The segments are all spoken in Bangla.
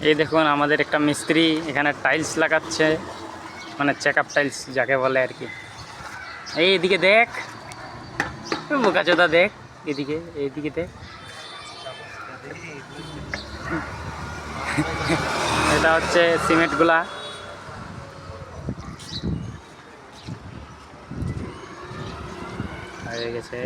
এই দেখুন আমাদের একটা মিস্ত্রি এখানে টাইলস লাগাচ্ছে, মানে চেকআপ টাইলস যাকে বলে আর কি। এইদিকে দেখ, বোকাচোদা দেখ, এদিকে এইদিকে দেখ। এটা হচ্ছে সিমেন্টগুলা হয়ে গেছে।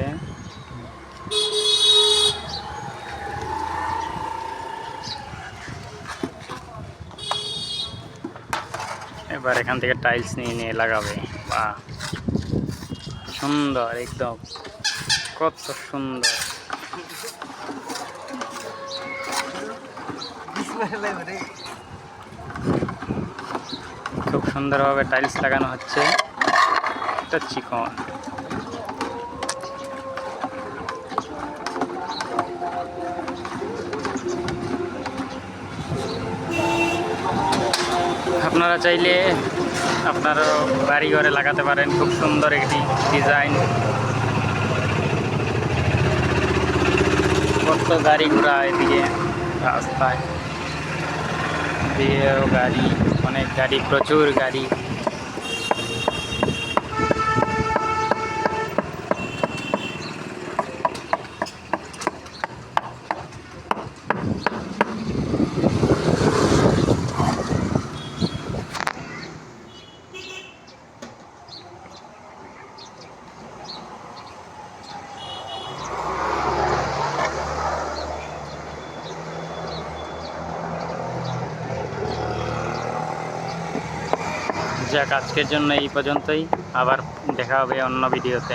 এবার এখান থেকে টাইলস নিয়ে নিয়ে লাগাবে। বাহ, সুন্দর একদম, কত সুন্দর। খুব সুন্দরভাবে টাইলস লাগানো হচ্ছে। এটা চিকন। আপনারা চাইলে আপনারও বাড়ি ঘরে লাগাতে পারেন। খুব সুন্দর একটি ডিজাইন। কত গাড়ি ঘোড়া এদিকে রাস্তায়, দিয়েও গাড়ি, অনেক গাড়ি, প্রচুর গাড়ি। যাক, আজকের জন্য এই পর্যন্তই। আবার দেখা হবে অন্য ভিডিওতে।